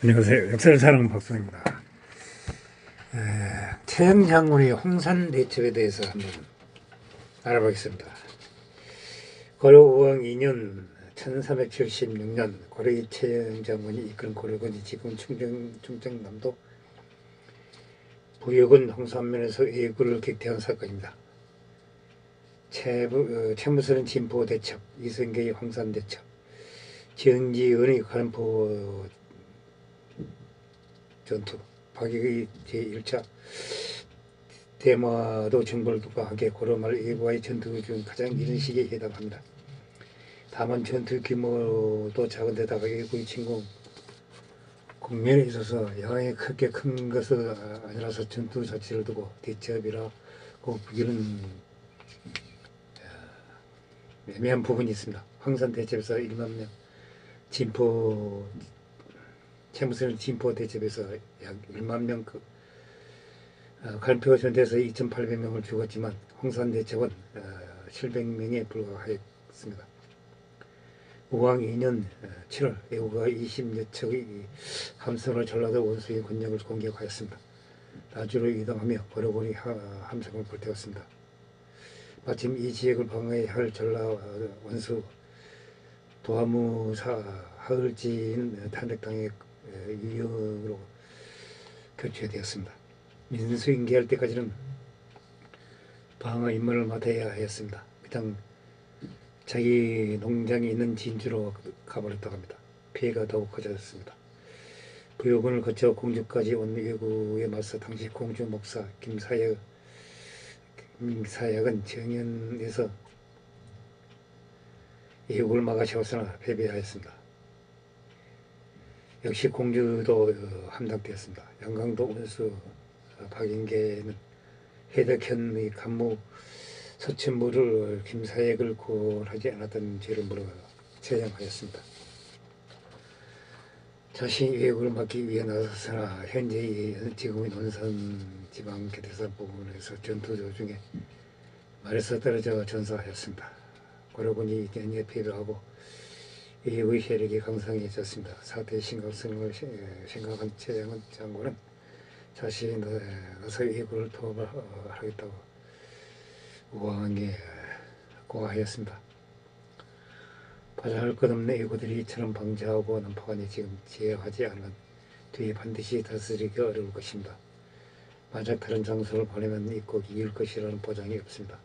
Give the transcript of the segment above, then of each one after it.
안녕하세요. 역사를 사랑하는 박수입니다. 최영 장군의 홍산 대첩에 대해서 한번 알아보겠습니다. 고려 5왕 2년 1376년 고려의 최영 장군이 이끈 고려군이 지금 충청남도 부여군 홍산면에서 예구를 격퇴한 사건입니다. 최무선은 진포 대첩, 이성계의 홍산 대첩, 정지은의 간포 전투, 박익의 제1차 대마도 정벌과 함께 고려말 예고와의 전투 중 가장 이른 시기에 해당합니다. 다만 전투 규모도 작은 데다가 예고의 침공 국면에 있어서 영향이 크게 큰 것은 아니라서 전투 자체를 두고 대첩이라고 보기는 애매한 부분이 있습니다. 황산 대첩에서 1만 명, 최무선 진포 대첩에서 약 1만 명, 간표 전투에서 2,800명을 죽었지만 홍산 대첩은 700명에 불과하였습니다. 우왕 2년 7월 애국가 20여 척의 함선을 전라도 원수의 군역을 공격하였습니다. 나주로 이동하며 고려군이 함성을 불태웠습니다. 마침 이 지역을 방어해야 할 전라 원수 도하무사 하을지인 탄핵당의 유형으로 교체되었습니다. 민수인계할 때까지는 방어 임무를 맡아야 하였습니다. 그냥 자기 농장이 있는 진주로 가버렸다고 합니다. 피해가 더욱 커졌습니다. 부여군을 거쳐 공주까지 온 예구에 맞서 당시 공주 목사 김사약은 정연에서 예구를 막아 세웠으나 패배하였습니다. 역시 공주도 함락되었습니다. 양강도 원수 박인계는 해덕현의 간무 서천무를 김사액을 고발하지 않았던 죄를 물어 처형하였습니다. 자신이 예구를 막기 위해 나섰으나 지금의 논산 지방 개태산 부근에서 전투 도중에 말에서 떨어져 전사하였습니다. 고려군이 연이어 패배하고 예구의 세력이 강성해졌습니다. 사태의 심각성을 생각한 최영 장군은 자신이 나서 예구를 도발하겠다고 우왕에게 고하였습니다. 바라할 것 없는 예구들이 이처럼 방자하고 난파관이 지금 제어하지 않으면 뒤에 반드시 다스리기 어려울 것입니다. 만약 다른 장소를 보내면 잊고 이길 것이라는 보장이 없습니다.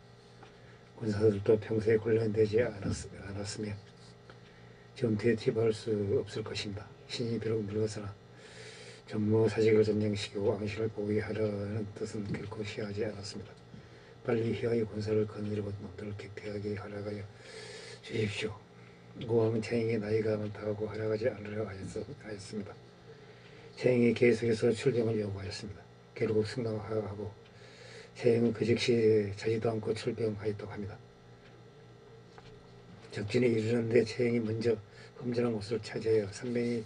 군사들도 평소에 훈련되지 않았으며 전투에 투입할 수 없을 것입니다. 신이 비록 늙었으나 전무사직을 전쟁시키고 왕실을 보위하려는 뜻은 결코 시하지 않았습니다. 빨리 희화의 군사를 거느리고 놈들을 격퇴하게 하라가여 주십시오. 우왕은 최영의 나이가 많다고 허락하지 않으려 하였습니다. 최영이 계속해서 출병을 요구하였습니다. 결국 승낙하고 최영은 그 즉시 자지도 않고 출병하였다고 합니다. 적진에 이르는데 최영이 먼저 험준한 곳을 차지하여 산면이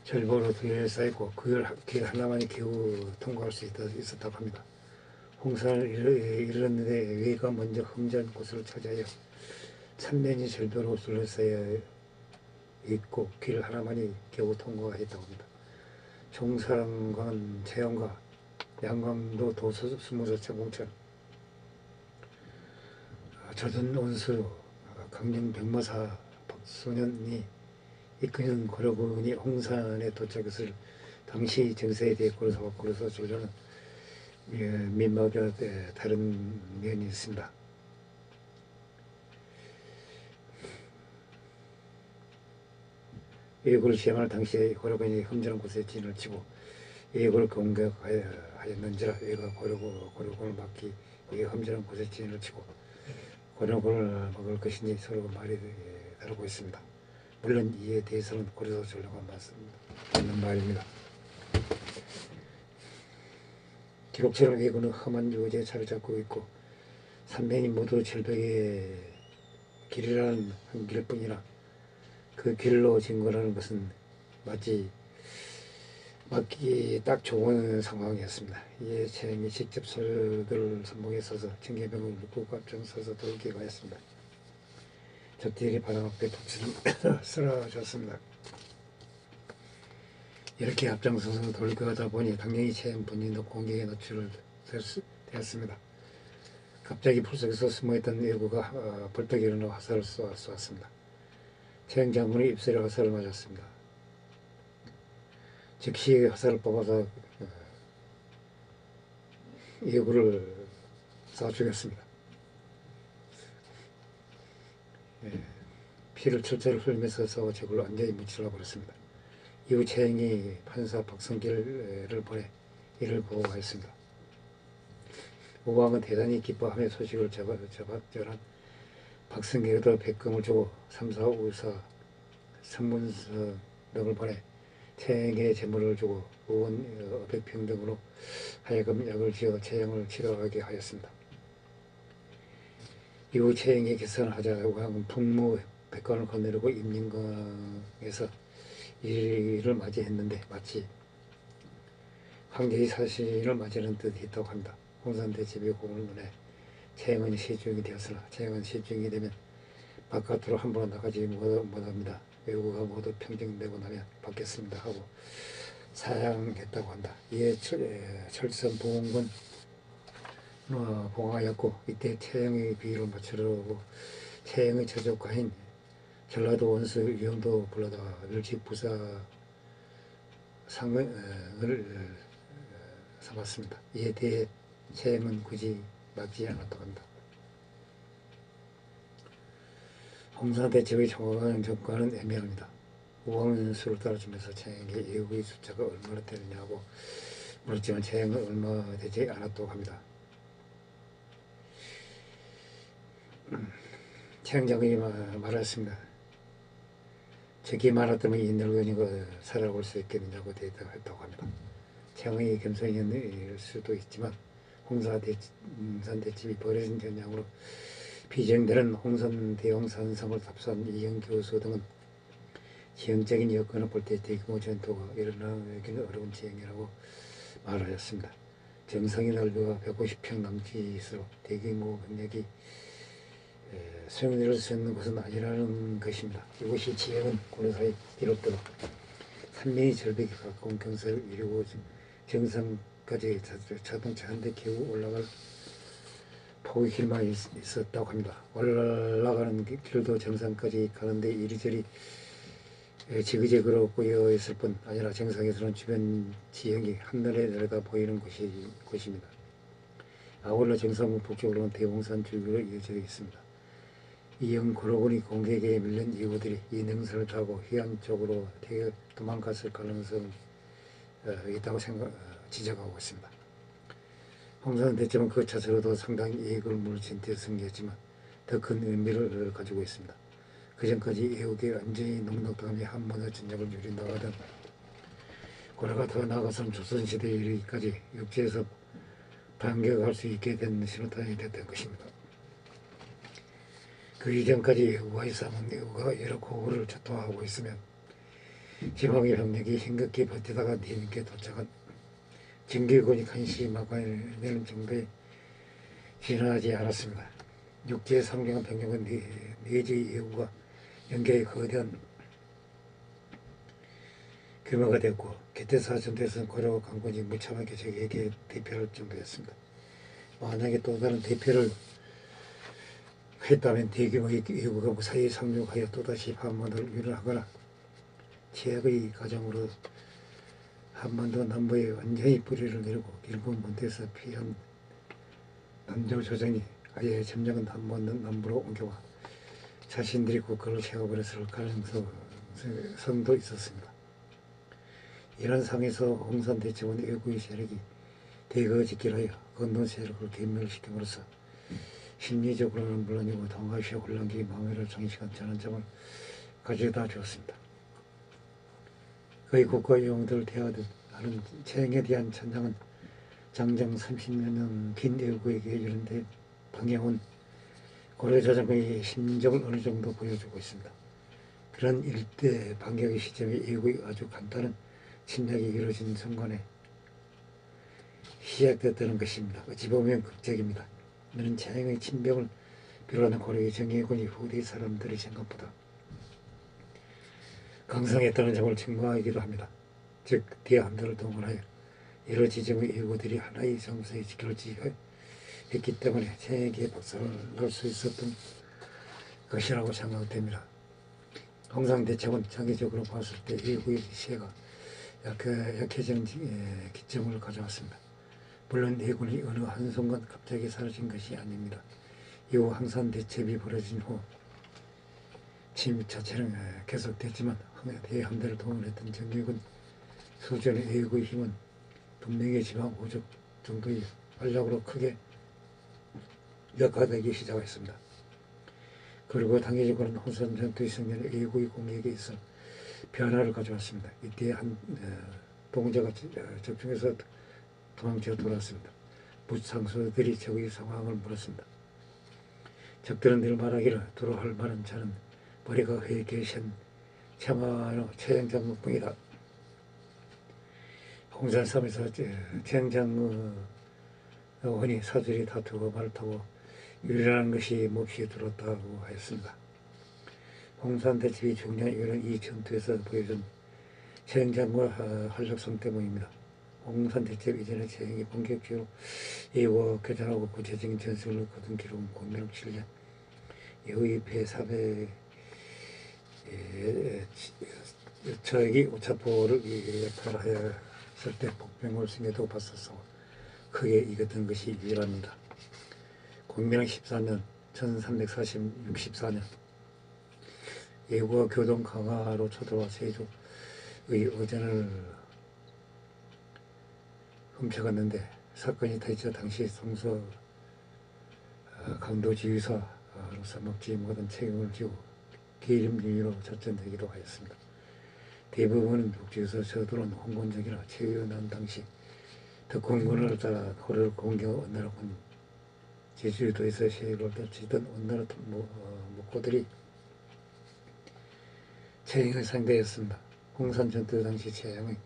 절보로 둘러싸였고 그 길 하나만이 겨우 통과할 수 있었다고 합니다. 홍산을 이르렀는데 외가 먼저 험준한 곳을 차지하여 산면이 절벽으로 둘러싸여 있고 길 하나만이 겨우 통과했다고 합니다. 종사랑관 최영과 양광도 도수 스무조차 공천 조선 원수 강령 백마사 박소년이 이끄는 고려군이 홍산에 도착했을 당시 정세에 대해 고려서 전려는 민마가 다른 면이 있습니다. 예고를 시행할 당시에 고려군이 험준한 곳에 진을 치고 예고를 공격하였는지라 얘가 고려군을 막기 위해 험준한 곳에 진을 치고 고려군을 막을 것인지 서로 말이 다르고 있습니다. 물론 이에 대해서는 고려서 전료가 맞는 말입니다. 기록처럼 예고는 험한 요지에 차를 잡고 있고 산면이 모두 절벽의 길이라는 한 길뿐이나 그 길로 진거라는 것은 맞기 딱 좋은 상황이었습니다. 이에 최영이 직접 설교를 선봉에 서서 청계병을 묶고 앞장서서 돌기가 했습니다. 적들이 바람 앞에 북치를 쓰러졌습니다. 이렇게 앞장서서 돌격하다 보니 당연히 채영 본인도 공격에 노출되었습니다. 갑자기 풀속에서 숨어있던 외구가 벌떡 일어나 화살을 쏘았습니다. 채영 장군의 입술에 화살을 맞았습니다. 즉시 화살을 뽑아서 외구를 쏴 죽였습니다. 피를 철철 흘리면서 싸워 적을 완전히 무찔러 버렸습니다. 이후 채영이 판사 박성길을 보내 이를 보고하였습니다. 우왕은 대단히 기뻐하며 소식을 전한 박성길에도 백금을 주고 3사 5사 선문서 등을 보내 채영의 재물을 주고 우원 어백평 등으로 하여금 약을 지어 채영을 치료하게 하였습니다. 이후 채영이 계산을 하자 우왕은 풍무 백관을 거느리고 임진강에서 이를 맞이했는데 마치 황제의 사신을 맞이하는 듯 했다고 합니다. 홍산대 집의 공을 눈에 채영은 시중이 되었으나 채영은 시중이 되면 바깥으로 함부로 나가지 못합니다. 외구가 모두 평정되고 나면 받겠습니다 하고 사양했다고 한다. 이에 철선 봉건 봉하였고 이때 채영의 비위를 맞추려고 채영의 처조과인 전라도 원수 유영도 불러다가 멸치부사 상을 삼았습니다. 이에 대해 채영은 굳이 막지 않았다고 합니다. 홍산대 집의 정관은 애매합니다. 우왕은 수를 따라주면서 채영에게 예우의 숫자가 얼마나 되느냐고 물었지만 채영은 얼마 되지 않았다고 합니다. 채영 장군이 말했습니다. 적이 많았다면 이 늙은이가 살아올 수 있겠느냐고 대답했다고 합니다. 채영의 겸손일 수도 있지만 홍산대집이 버려진 전향으로 비정되는 홍산대왕산성을 답사한 이영 교수 등은 지형적인 여건을 볼 때 대규모 전투가 일어나기는 어려운 지형이라고 말하였습니다. 정상의 넓이가 150평 남짓으로 대규모 병력이 수용리를 쓰는 곳은 아니라는 것입니다. 이곳이 지형은 고려사에 기록되고 산면이 절벽에 가까운 경사를 이루고 정상까지 자동차 한 대 겨우 올라갈 폭의 길만 있었다고 합니다. 올라가는 길도 정상까지 가는데 이리저리 지그재그로 꼬여 있을 뿐 아니라 정상에서는 주변 지형이 한눈에 내려다 보이는 곳입니다. 아울러 정상 북쪽으로는 대봉산 줄기로 이어져 있습니다. 이영 고로군이 공격에 밀린 이후들이 이 능선을 타고 휴양 쪽으로 도망갔을 가능성이 있다고 지적하고 있습니다. 홍산대첩은 그 자체로도 상당히 이익을 물친 데 승리했지만 더 큰 의미를 가지고 있습니다. 그 전까지 애국에 완전히 농락당하며 한번의 전략을 유린다하던 고려가 더 나아가서는 조선시대에 이르기까지 육지에서 반격할 수 있게 된 신호탄이 됐던 것입니다. 그 이전까지 애국과의 싸움은 애국가 여러 고구를 초토화하고 있으면 지방의 병력이 힘겹게 버티다가 뒤늦게 도착한 정규군이 간신히 막아내는 정도에 지나지 않았습니다. 육지의 상경한 병력은 내지의 애국과 연계의 거대한 규모가 됐고 개태사전대에서는 고려 강군이 무참하게 적에게 대표할 정도였습니다. 만약에 또 다른 대표를 했다면 대규모의 애국가 무사히 상륙하여 또다시 한반도를 위로하거나 최악의 과정으로 한반도 남부에 완전히 뿌리를 내리고 일본 본토에서 피한 남조 조정이 아예 점령한 한반도 남부로 옮겨와 자신들이 국가를 세워버렸을 가능성도 있었습니다. 이런 상에서 홍산대첩은 외국의 세력이 대거짓기를 하여 건너 세력을 괴멸시킴으로써 심리적으로는 물론이고 동아시아 혼란기 망회를 장시간 전한 점을 가져다 주었습니다. 그의 국가 영웅들을 대하듯 하는 채영에 대한 찬양은 장장 30년 긴 애국에게 이른데 방영은 고려자장의 심정을 어느 정도 보여주고 있습니다. 그런 일대 반격의 시점에 애국의 아주 간단한 침략이 이루어진 순간에 시작됐다는 것입니다. 어찌 보면 극적입니다. 이는 채영의 친병을 비롯하는 고려의 정예군이 후대 사람들의 생각보다 강성했다는 점을 증거하기도 합니다. 즉 대함대를 동원하여 여러 지정의 예고들이 하나의 정서에 결집했기 때문에 세계에 박살을 날 수 있었던 것이라고 생각됩니다. 홍상대첩은 장기적으로 봤을 때 예고의 시해가 약해지는 기점을 가져왔습니다. 물론 예고는 어느 한순간 갑자기 사라진 것이 아닙니다. 이후 항산대첩이 벌어진 후 침입 자체는 계속됐지만 대함대를 동원했던 정규군 수전의 예고의 힘은 분명히 지방 5적 정도의 활력으로 크게 역화되기 시작했습니다. 그리고 단계적으로는 혼선 전투의 승리는 예고의 공격에 있어 변화를 가져왔습니다. 이때 한 동자가 접촉해서 도망쳐 돌아왔습니다. 무창수들이 적의 상황을 물었습니다. 적들은 늘 말하기를 두루 할 만한 자는 머리가 회개신 참화로 최장장군이다. 홍산섬에서 최장장군이 사절이 다투고 말을 타고 유리라는 것이 몹시 들었다고 하였습니다. 홍산대첩이 중요한 이유는 이 전투에서 보여준 최장장군의 활력성 때문입니다. 홍산대첩 이전에 최장이 본격적으로 예고와 교전하고 구체적인 전술을 거둔 기록은 공명 7년 이후의 배3회 저에게 오차포를 역할하였을 때 복병을 승리도 봤었어 크게 이겼던 것이 유일합니다. 공명 14년 1364년 예고와 교동 강화로 쳐들어와 세조의 의전을 훔쳐갔는데 사건이 터지자 당시 성서 강도지휘사로서 먹지 못한 책임을 지고 기림중위로 작전되기도 하였습니다. 대부분은 북지에서 서두른 홍건적이나 최윤한 당시 특공군을 따라 고려를 공격 원나라군 제주도에서 세력을 떨치던 원나라 목고들이 최영의 상대였습니다. 홍산전투 당시 최영의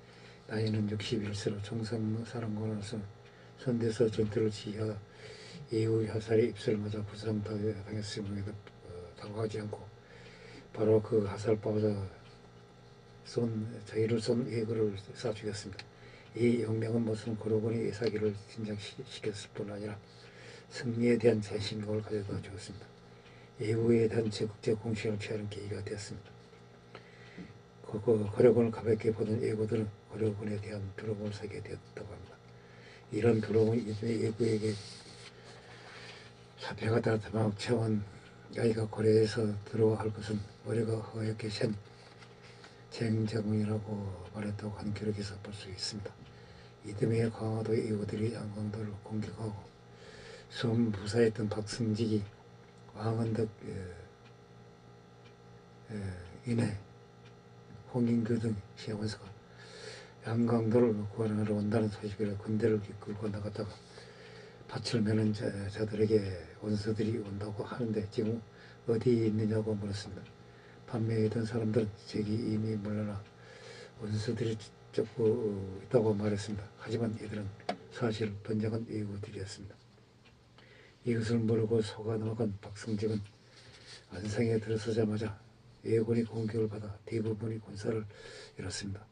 나이는 61세로 총사령관으로서 선대서 전투를 지휘하다 이후 화살이 입술을 맞아 부상당했음에도 당하지 않고 바로 그 화살바자 자기를 쏜 예고를 쏴 죽였습니다. 이 영명은 무슨 고려군의 예사기를 진작시켰을 뿐 아니라 승리에 대한 자신감을 가져다 주었습니다. 예고에 대한 적극적 공식을 취하는 계기가 되었습니다. 고려군을 가볍게 보던 예고들은 고려군에 대한 두려움을 사게 되었다고 합니다. 이런 두려움은 예고에게 사태가 다 도망쳐온 아이가 고려에서 들어와 할 것은 머리가 허옇게 센 쟁정이라고 말했다고 하는 기록에서 볼 수 있습니다. 이듬해 강화도의 예고들이 양강도를 공격하고 수험부사했던 박승직이 왕언덕 인해 홍인교 등 시험원서가 양강도를 구원하러 온다는 소식을 군대를 끌고 나갔다가 밭을 매는 자들에게 원서들이 온다고 하는데 지금 어디 있느냐고 물었습니다. 판매에 있던 사람들은 저기 이미 물러나 원서들이 쫓고 있다고 말했습니다. 하지만 이들은 사실 번jak은 예고들이었습니다. 이것을 모르고 속아 넘어간 박승직은 안상에 들어서자마자 예군이 공격을 받아 대부분이 군사를 잃었습니다.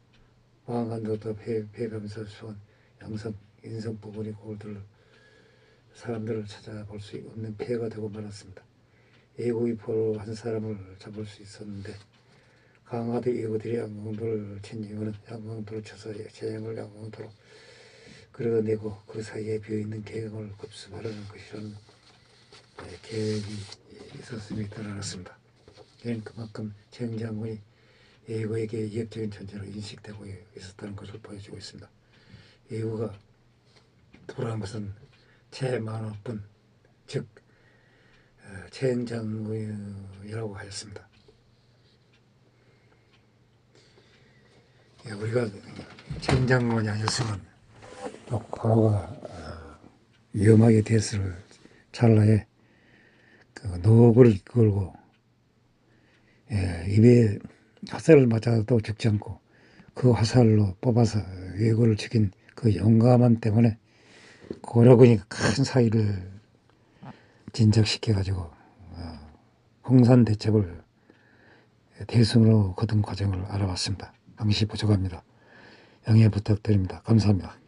왕한도도 패배하면서 수원, 양성, 인성 부근이 골들 사람들을 찾아볼 수 없는 피해가 되고 말았습니다. 예고의 포로 한 사람을 잡을 수 있었는데 강화도 예고들이 양강도를 친 이유는 양강도를 쳐서 재앙을 양강도로 끌어내고 그 사이에 비어있는 계획을 급습하려는 것이라는 계획이 있었음이 드러났습니다. 이는 그만큼 최영장군이 예고에게 위협적인 존재로 인식되고 있었다는 것을 보여주고 있습니다. 예고가 돌아온 것은 최만호뿐, 즉 최영장군이라고 하였습니다. 우리가 최영장군이 아니었으면 과거가 위험하게 됐을 찰나에 그 노구를 걸고 입에 화살을 맞아도 죽지 않고 그 화살로 뽑아서 예고를 죽인 그 용감함 때문에 고려군이 큰 사의를 진작시켜가지고 홍산대첩을 대승으로 거둔 과정을 알아봤습니다. 당시 부족합니다. 양해 부탁드립니다. 감사합니다.